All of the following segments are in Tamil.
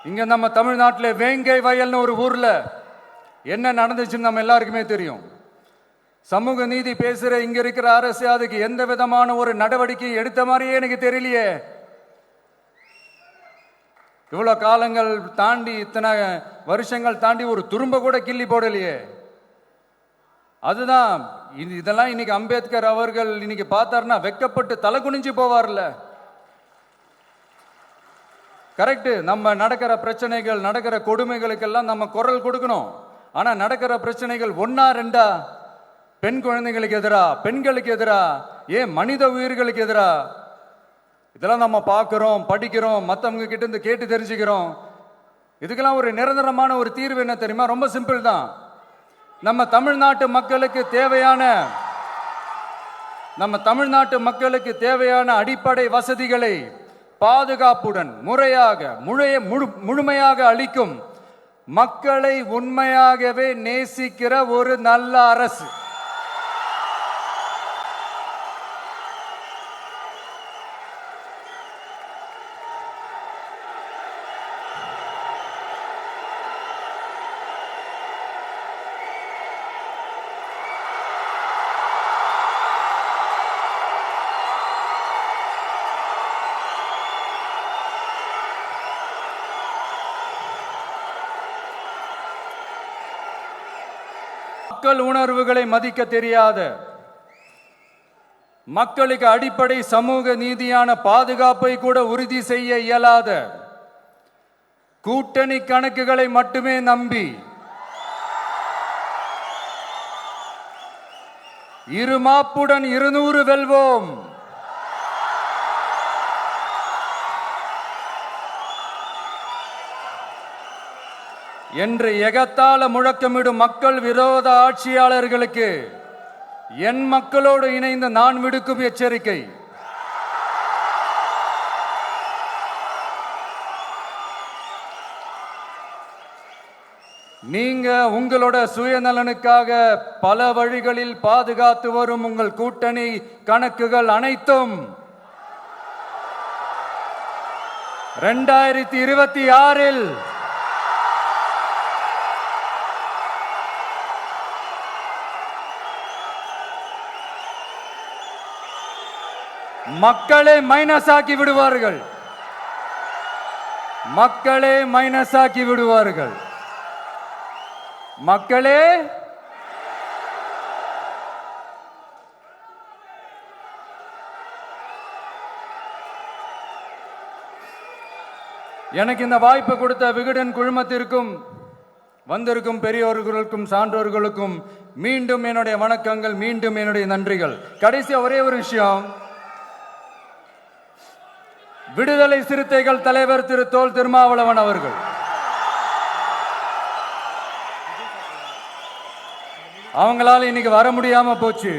இங்க நம்ம தமிழ்நாட்டில் வேங்கை வயல்னு ஒரு ஊர்ல என்ன நடந்துச்சுன்னு நம்ம எல்லாருக்குமே தெரியும். சமூக நீதி பேசுற இங்க இருக்கிற அரசு அதுக்கு எந்த விதமான ஒரு நடவடிக்கை எடுத்த மாதிரியே எனக்கு தெரியலையே. இவ்வளவு காலங்கள் தாண்டி, இத்தனை வருஷங்கள் தாண்டி ஒரு துரும்ப கூட கிள்ளி போடலையே. அதுதான் இதெல்லாம் இன்னைக்கு அம்பேத்கர் அவர்கள் இன்னைக்கு பார்த்தாருன்னா வெக்கப்பட்டு தலை குனிஞ்சு போவார்ல. கரெக்ட். நம்ம நடக்கிற பிரச்சனைகள், நடக்கிற கொடுமைகளுக்கெல்லாம் நம்ம குரல் கொடுக்கணும். ஆனா நடக்கிற பிரச்சனைகள் ஒன்னா ரெண்டா? பெண் குழந்தைகளுக்கு எதிரா, பெண்களுக்கு எதிரா, ஏன் மனித உயிர்களுக்கு எதிரா? இதெல்லாம் நம்ம பார்க்கிறோம், படிக்கிறோம், மற்றவங்க கிட்ட இருந்து கேட்டு தெரிஞ்சுக்கிறோம். இதுக்கெல்லாம் ஒரு நிரந்தரமான ஒரு தீர்வு என்ன தெரியுமா? ரொம்ப சிம்பிள் தான். நம்ம தமிழ்நாட்டு மக்களுக்கு தேவையான அடிப்படை வசதிகளை பாதுகாப்புடன் முழுமையாக அளிக்கும், மக்களை உண்மையாகவே நேசிக்கிற ஒரு நல்ல அரசு. மக்கள் உணர்வுகளை மதிக்க தெரியாத, மக்களுக்கு அடிப்படை சமூக நீதியான பாதுகாப்பை கூட உறுதி செய்ய இயலாத, கூட்டணி கணக்குகளை மட்டுமே நம்பி இருமாப்புடன் 200 வெல்வோம், என்று எகத்தால முழக்கமிடும் மக்கள் விரோத ஆட்சியாளர்களுக்கு என் மக்களோடு இணைந்து நான் விடுக்கும் எச்சரிக்கை: நீங்க உங்களோட சுயநலனுக்காக பல வழிகளில் பாதுகாத்து வரும் உங்கள் கூட்டணி கணக்குகள் அனைத்தும் 2026 மக்களே மைனஸ் ஆக்கி விடுவார்கள். மக்களே மைனஸ் ஆக்கி விடுவார்கள். மக்களே எனக்கு இந்த வாய்ப்பு கொடுத்த விகடன் குழுமத்திற்கும் வந்திருக்கும் பெரியோர்களுக்கும் சான்றோர்களுக்கும் மீண்டும் என்னுடைய வணக்கங்கள், மீண்டும் என்னுடைய நன்றிகள். கடைசியா ஒரே ஒரு விஷயம். விடுதலை சிறுத்தைகள் தலைவர் திரு தோல் திருமாவளவன் அவர்கள் அவங்களால இன்னைக்கு வர முடியாம போச்சு.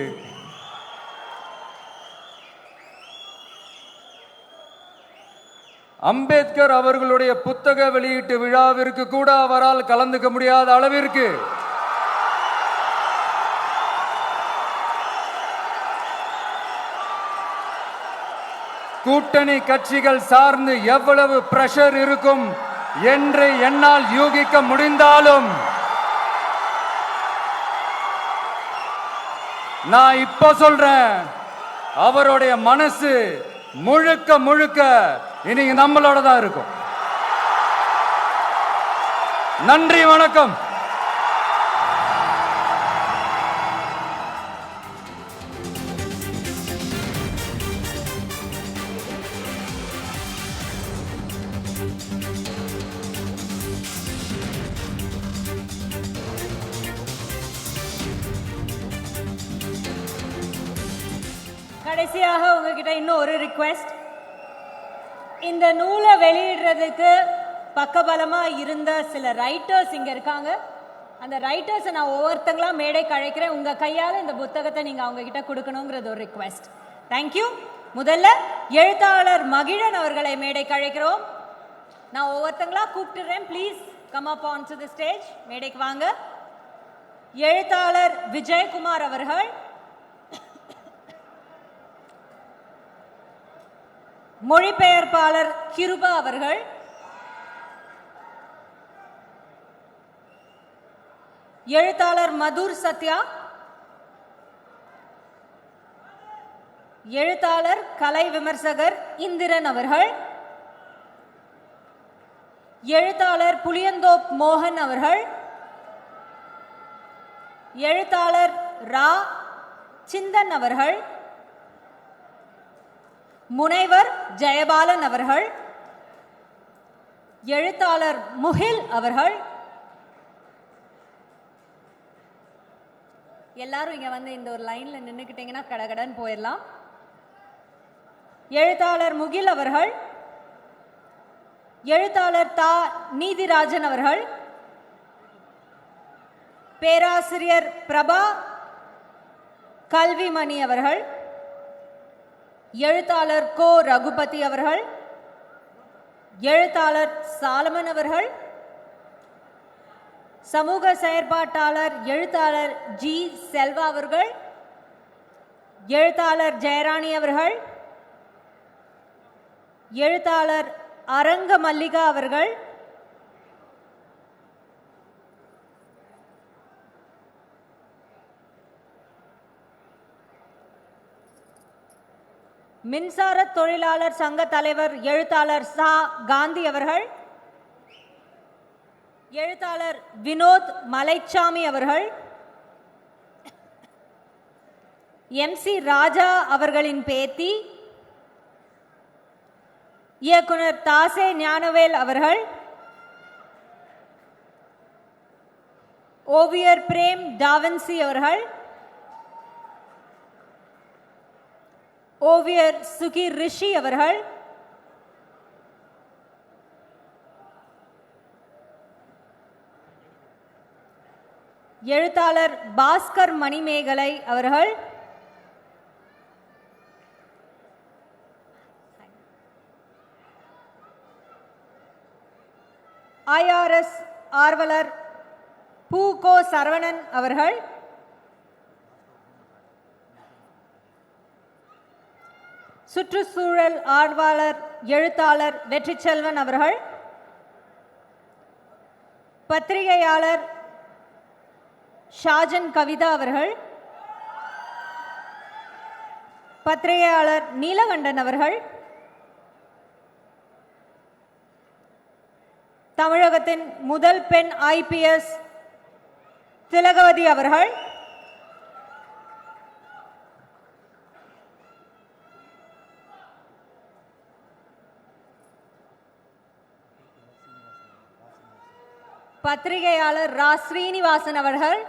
அம்பேத்கர் அவர்களுடைய புத்தக வெளியீட்டு விழாவிற்கு கூட அவரால் கலந்துக்க முடியாத அளவிற்கு கூட்டணி கட்சிகள் சார்ந்து எவ்வளவு பிரஷர் இருக்கும் என்று என்னால் யூகிக்க முடிந்தாலும் நான் இப்ப சொல்றேன், அவருடைய மனசு முழுக்க முழுக்க இன்னைக்கு நம்மளோட தான் இருக்கும். நன்றி, வணக்கம். கடைசியாக உங்ககிட்ட இன்னும் ஒரு ரிக்வெஸ்ட். இந்த நூலை வெளியிடுறதுக்கு பக்கபலமா இருந்த சில ரைட்டர்ஸ் இங்க இருக்காங்க. அந்த ரைட்டர்ஸை நான் ஒவ்வொருத்தங்களா மேடைக்கு அழைக்கிறேன். உங்க கையால இந்த புத்தகத்தை நீங்க அவங்க கிட்ட கொடுக்கணுங்கிறது ஒரு ரிக்வெஸ்ட். தேங்க்யூ. முதல்ல எழுத்தாளர் மகிழன் அவர்களை மேடைக்கு அழைக்கிறோம். நான் ஒவ்வொருத்தங்களா கூப்பிட்டுறேன். Please come up on to the stage. மேடைக்கு வாங்க. எழுத்தாளர் விஜயகுமார் அவர்கள், மொழிபெயர்ப்பாளர் கிருபா அவர்கள், எழுத்தாளர் மதுர் சத்யா, எழுத்தாளர் கலை விமர்சகர் இந்திரன் அவர்கள், எழுத்தாளர் புளியந்தோப் மோகன் அவர்கள், எழுத்தாளர் ரா சிந்தன் அவர்கள், முனைவர் ஜெயபாலன் அவர்கள், எழுத்தாளர் முகில் அவர்கள். எல்லாரும் இங்க வந்து இந்த ஒரு லைன்ல நின்னுக்கிட்டீங்கன்னா கடகடன் போயிடலாம். எழுத்தாளர் முகில் அவர்கள், எழுத்தாளர் தா நீதிராஜன் அவர்கள், பேராசிரியர் பிரபா கல்விமணி அவர்கள், எழுத்தாளர் கோ ரகுபதி அவர்கள், எழுத்தாளர் சாலமன் அவர்கள், சமூக செயற்பாட்டாளர் எழுத்தாளர் ஜி செல்வா அவர்கள், எழுத்தாளர் ஜெயராணி அவர்கள், எழுத்தாளர் அரங்க மல்லிகா அவர்கள், மின்சார தொழிலாளர் சங்க தலைவர் எழுத்தாளர் சா காந்தி அவர்கள், எழுத்தாளர் வினோத் மலைச்சாமி அவர்கள், MC ராஜா அவர்களின் பேத்தி இயக்குனர் தாசே ஞானவேல் அவர்கள், ஓவியர் பிரேம் டாவன்சி அவர்கள், ஓவியர் சுகீர் ரிஷி அவர்கள், எழுத்தாளர் பாஸ்கர் மணிமேகலை அவர்கள், IRS ஆர்வலர் பூகோ சரவணன் அவர்கள், சுற்றுச்சூழல் ஆர்வலர் எழுத்தாளர் வெற்றி செல்வன் அவர்கள், பத்திரிகையாளர் ஷாஜன் கவிதா அவர்கள், பத்திரிகையாளர் நீலகண்டன் அவர்கள், தமிழகத்தின் முதல் பெண் IPS திலகவதி அவர்கள், பத்திரிகையாளர் ரா ஸ்ரீனிவாசன் அவர்கள்,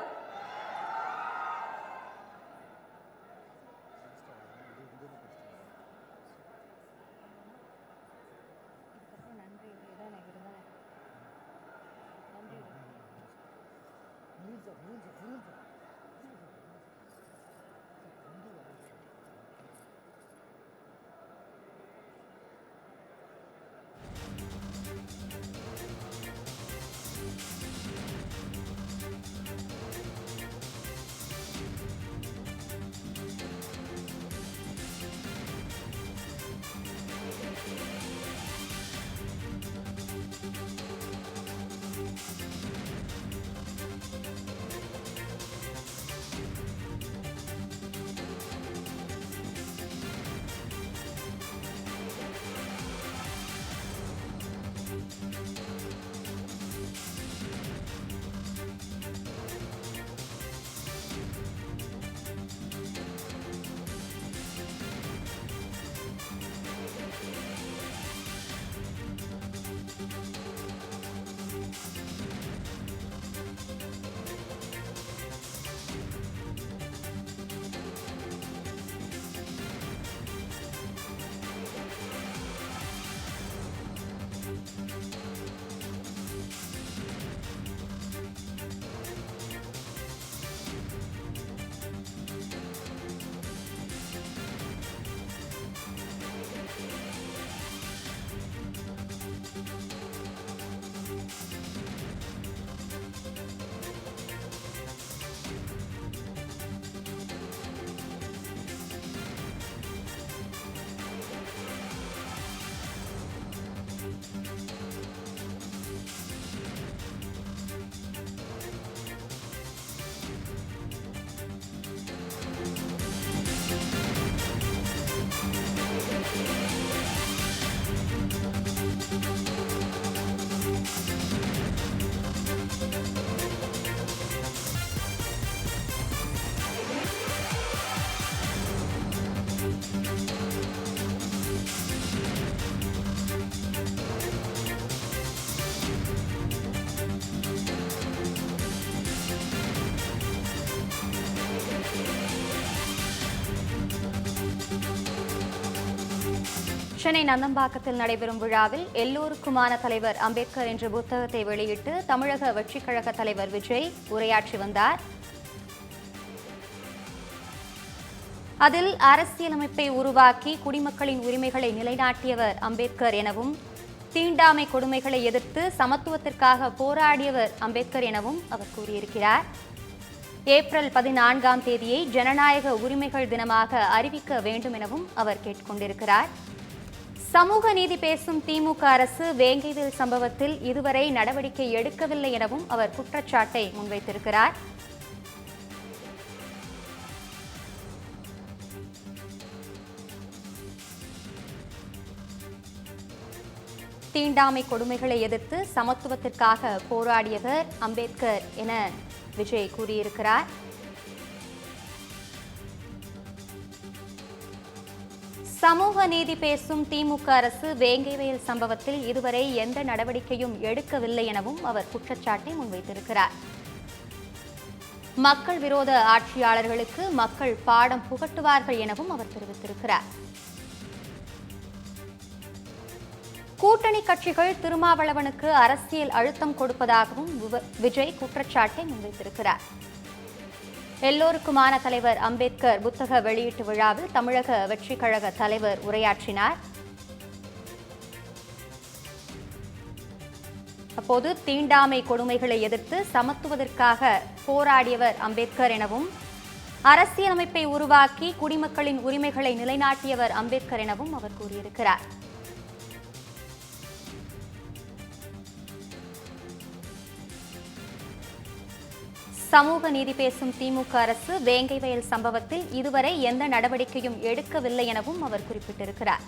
சென்னை நந்தம்பாக்கத்தில் நடைபெறும் விழாவில் எல்லோருக்குமான தலைவர் அம்பேத்கர் என்ற புத்தகத்தை வெளியிட்டு தமிழக வெற்றிக் கழக தலைவர் விஜய் உரையாற்றி வந்தார். அதில் அரசியலமைப்பை உருவாக்கி குடிமக்களின் உரிமைகளை நிலைநாட்டியவர் அம்பேத்கர் எனவும், தீண்டாமை கொடுமைகளை எதிர்த்து சமத்துவத்திற்காக போராடியவர் அம்பேத்கர் எனவும் அவர் கூறியிருக்கிறார். ஏப்ரல் 14ஆம் தேதியை ஜனநாயக உரிமைகள் தினமாக அறிவிக்க வேண்டும் எனவும் அவர் கேட்டுக்கொண்டிருக்கிறார். சமூக நீதி பேசும் திமுக அரசு வேங்கைவேல் சம்பவத்தில் இதுவரை நடவடிக்கை எடுக்கவில்லை எனவும் அவர் குற்றச்சாட்டை முன்வைத்திருக்கிறார். தீண்டாமை கொடுமைகளை எதிர்த்து சமத்துவத்திற்காக போராடியவர் அம்பேத்கர் என விஜய் கூறியிருக்கிறார். சமூக நீதி பேசும் திமுக அரசு வேங்கைவேல் சம்பவத்தில் இதுவரை எந்த நடவடிக்கையும் எடுக்கவில்லை எனவும் அவர் குற்றச்சாட்டை முன்வைத்திருக்கிறார். மக்கள் விரோத ஆட்சியாளர்களுக்கு மக்கள் பாடம் புகட்டுவார்கள் எனவும் அவர் தெரிவித்திருக்கிறார். கூட்டணி கட்சிகள் திருமாவளவனுக்கு அரசியல் அழுத்தம் கொடுப்பதாகவும் விஜய் குற்றச்சாட்டை முன்வைத்திருக்கிறார். எல்லோருக்குமான தலைவர் அம்பேத்கர் புத்தக வெளியீட்டு விழாவில் தமிழக வெற்றிக் கழக தலைவர் உரையாற்றினார். அப்போது தீண்டாமை கொடுமைகளை எதிர்த்து சமத்துவத்திற்காக போராடியவர் அம்பேத்கர் எனவும், அரசியலமைப்பை உருவாக்கி குடிமக்களின் உரிமைகளை நிலைநாட்டியவர் அம்பேத்கர் எனவும் அவர் கூறியிருக்கிறார். சமூக நீதி பேசும் திமுக அரசு வேங்கைவயல் சம்பவத்தில் இதுவரை எந்த நடவடிக்கையும் எடுக்கவில்லை எனவும் அவர் குறிப்பிட்டிருக்கிறார்.